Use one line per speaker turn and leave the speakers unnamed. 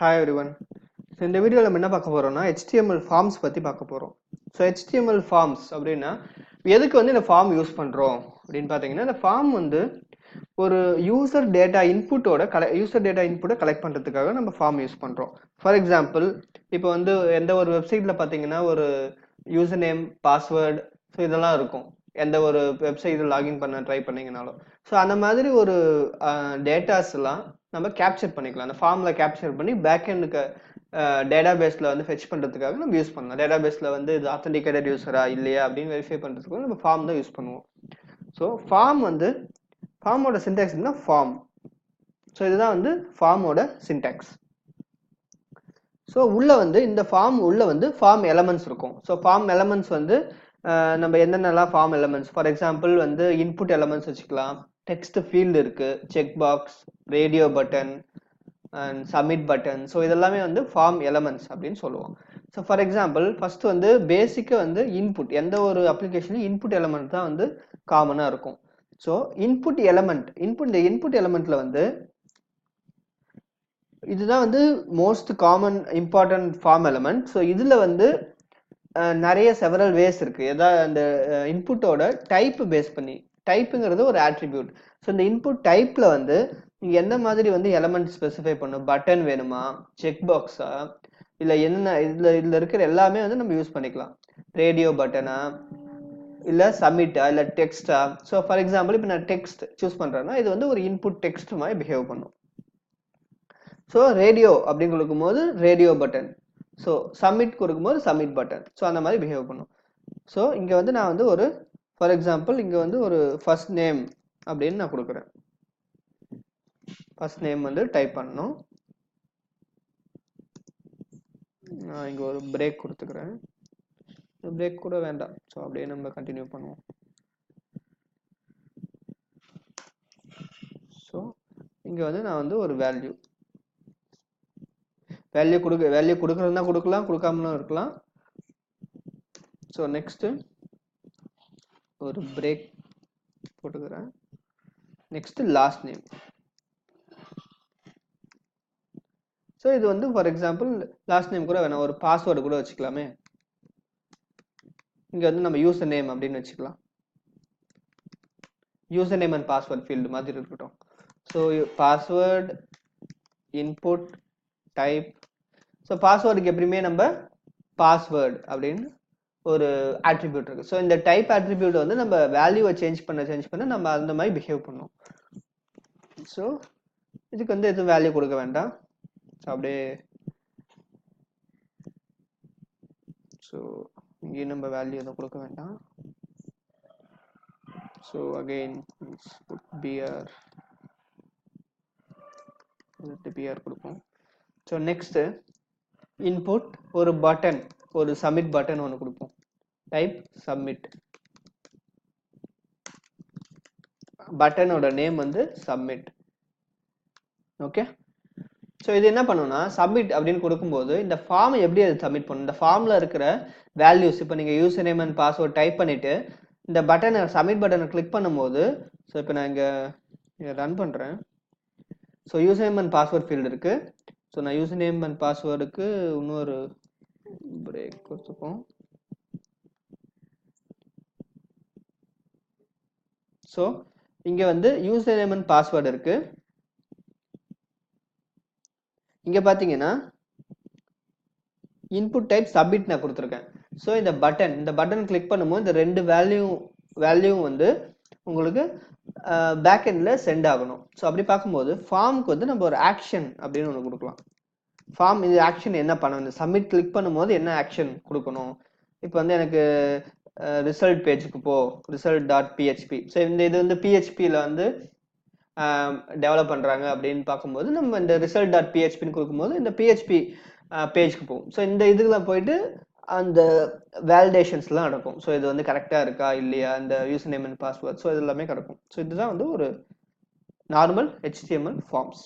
Hi everyone. So இந்த வீடியோல நம்ம என்ன பார்க்க போறோம்னா HTML forms பத்தி பார்க்க போறோம். So HTML forms அப்படினா எதுக்கு வந்து இந்த form யூஸ் பண்றோம் அப்படினு பாத்தீங்கன்னா இந்த form வந்து ஒரு user data input-ஓட கலெக்ட் பண்றதுக்காக நம்ம form யூஸ் பண்றோம். For example, இப்போ வந்து எந்த ஒரு வெப்சைட்ல பாத்தீங்கன்னா ஒரு யூசர் நேம், பாஸ்வேர்ட் சோ இதெல்லாம் இருக்கும். எந்த ஒரு வெப்சைட்ல லாகின் பண்ண ட்ரை பண்ணீங்கனாலும் சோ அந்த மாதிரி ஒரு டேட்டாஸ் எல்லாம் நம்ம கேப்சர் பண்ணிக்கலாம். அந்த ஃபார்ம்ல கேப்சர் பண்ணி பேக் எண்டுக்கு டேட்டாபேஸ்ல வந்து ஃபெட்ச் பண்றதுக்காக நம்ம யூஸ் பண்ணலாம். டேட்டாபேஸ்ல வந்து இது ஆத்தென்டிகேட்டட் யூசரா இல்லையா அப்படின்னு வெரிஃபை பண்றதுக்கு நம்ம ஃபார்ம் தான் யூஸ் பண்ணுவோம். சோ ஃபார்ம் வந்து ஃபார்மோட சின்டாக்ஸ் என்ன ஃபார்ம். சோ இதுதான் வந்து ஃபார்மோட சின்டாக்ஸ். சோ உள்ள வந்து இந்த ஃபார்ம் உள்ள வந்து ஃபார்ம் எலிமெண்ட்ஸ் இருக்கும். சோ ஃபார்ம் எலிமெண்ட்ஸ் வந்து நம்ம என்னென்னலாம் ஃபார்ம் எலிமெண்ட்ஸ் ஃபார் எக்ஸாம்பிள் வந்து இன்புட் எலிமெண்ட்ஸ் வச்சுக்கலாம், டெக்ஸ்ட் ஃபீல்ட் இருக்கு, check box, radio button and submit button. So இதெல்லாமே வந்து ஃபார்ம் எலிமெண்ட்ஸ் அப்படின்னு சொல்லுவோம். ஸோ ஃபார் எக்ஸாம்பிள் ஃபர்ஸ்ட் வந்து பேசிக்காக வந்து இன்புட் எந்த ஒரு அப்ளிகேஷனும் இன்புட் எலிமெண்ட் தான் வந்து காமனாக இருக்கும். ஸோ இன்புட் எலிமெண்ட்ல வந்து இதுதான் வந்து most common important form element. So இதுல வந்து நிறைய செவரல் வேஸ் இருக்கு. ஏதாவது அந்த இன்புட்டோட டைப் பேஸ் பண்ணி, டைப்புங்கிறது ஒரு ஆட்ரிபியூட். ஸோ இந்த இன்புட் டைப்ல வந்து நீங்க எந்த மாதிரி வந்து எலிமெண்ட் ஸ்பெசிஃபை பண்ணும், பட்டன் வேணுமா, செக் பாக்ஸா, இல்ல என்ன இதுல இருக்கிற எல்லாமே வந்து நம்ம யூஸ் பண்ணிக்கலாம். ரேடியோ பட்டனா, இல்ல சப்மிட்டா, இல்ல டெக்ஸ்டா. ஸோ ஃபார் எக்ஸாம்பிள் இப்போ நான் டெக்ஸ்ட் சூஸ் பண்றேன்னா இது வந்து ஒரு இன்புட் டெக்ஸ்ட் மாதிரி பிஹேவ் பண்ணும். ஸோ ரேடியோ அப்படின்னு கொடுக்கும்போது ரேடியோ பட்டன், ஸோ சப்மிட் கொடுக்கும்போது சப்மிட் பட்டன். ஸோ அந்த மாதிரி பிஹேவ் பண்ணும். ஸோ இங்க வந்து நான் வந்து ஒரு ஃபார் எக்ஸாம்பிள் இங்க வந்து ஒரு ஃபர்ஸ்ட் நேம் அப்படின்னு நான் கொடுக்குறேன். ஃபர்ஸ்ட் நேம் வந்து டைப் பண்ணணும். நான் இங்க ஒரு பிரேக் கொடுத்துக்கிறேன். பிரேக் கூட வேண்டாம். ஸோ அப்படியே நம்ம கண்டினியூ பண்ணுவோம். ஸோ இங்க வந்து நான் வந்து ஒரு வேல்யூ கொடுக்கறதுனா கொடுக்கலாம், கொடுக்காமலும் இருக்கலாம். ஸோ நெக்ஸ்ட் ஒரு பிரேக் போட்டுக்கிறேன். Next last name. ஸோ இது வந்து ஃபார் எக்ஸாம்பிள் லாஸ்ட் நேம் கூட வேணாம், ஒரு பாஸ்வேர்டு கூட வச்சுக்கலாமே. இங்க வந்து நம்ம யூசர் நேம் அப்படின்னு வச்சுக்கலாம். User name and password field மாதிரி இருக்கட்டும். So password input type. So பாஸ்வேர்டுக்கு எப்படியுமே நம்ம பாஸ்வேர்டு அப்படின்னு ஒரு ஆட்ரிபியூட் இருக்கு. ஸோ இந்த டைப் ஆட்ரிபியூட் வந்து நம்ம வேல்யூவை சேஞ்ச் பண்ண நம்ம அந்த மாதிரி பிஹேவ் பண்ணும். ஸோ இதுக்கு வந்து எதுவும் வேல்யூ கொடுக்க வேண்டாம். ஸோ அப்படியே ஸோ இங்கேயும் நம்ம வேல்யூ எதுவும் கொடுக்க வேண்டாம். ஸோ அகெயின் பிஆர் கொடுப்போம். ஸோ நெக்ஸ்ட் இன்புட் ஒரு பட்டன், ஒரு சப்மிட் பட்டன் ஒன்று கொடுப்போம். Type submit. பட்டனோட நேம் வந்து சப்மிட். ஓகே. ஸோ இது என்ன பண்ணுன்னா சப்மிட் அப்படின்னு கொடுக்கும்போது இந்த ஃபார்ம் எப்படி அது சப்மிட் பண்ணும், இந்த ஃபார்ம்ல இருக்கிற வேல்யூஸ் இப்போ நீங்க user name and password type பண்ணிட்டு இந்த பட்டனை சப்மிட் பட்டனை கிளிக் பண்ணும்போது, ஸோ இப்போ நான் இங்க ரன் பண்றேன். So user name and password field இருக்கு. ஸோ நான் யூசர் நேம் அண்ட் பாஸ்வேர்டுக்கு இன்னொரு பிரேக் கொடுத்துப்போம். ஸோ இங்க வந்து யூசர் நேம் அண்ட் பாஸ்வேர்டு இருக்கு. இங்க பாத்தீங்கன்னா இன்புட் டைப் சப்மிட் நான் கொடுத்துருக்கேன். ஸோ இந்த பட்டன் கிளிக் பண்ணும்போது இந்த ரெண்டு வேல்யூ வந்து உங்களுக்கு பேக் எண்ட்ல சென்ட் ஆகணும். ஸோ அப்படி பார்க்கும்போது ஃபார்முக்கு வந்து நம்ம ஒரு ஆக்ஷன் அப்படின்னு ஒன்று கொடுக்கலாம். ஃபார்ம் இது ஆக்ஷன் என்ன பண்ணணும், இந்த சப்மிட் கிளிக் பண்ணும்போது என்ன ஆக்ஷன் கொடுக்கணும். இப்போ வந்து எனக்கு ரிசல்ட் பேஜுக்கு போ, result.php. ஸோ இது வந்து PHPல வந்து டெவலப் பண்றாங்க அப்படின்னு பார்க்கும்போது நம்ம இந்த result.phpன்னு கொடுக்கும்போது இந்த PHP பேஜ்க்கு போகும். ஸோ இந்த இதுல போயிட்டு அந்த வேலிடேஷன்ஸ்லாம் நடக்கும். ஸோ இது வந்து கரெக்டா இருக்கா இல்லையா, இந்த user name and password, so இது எல்லாமே கிடக்கும். ஸோ இதுதான் வந்து ஒரு நார்மல் HTML ஃபார்ம்ஸ்.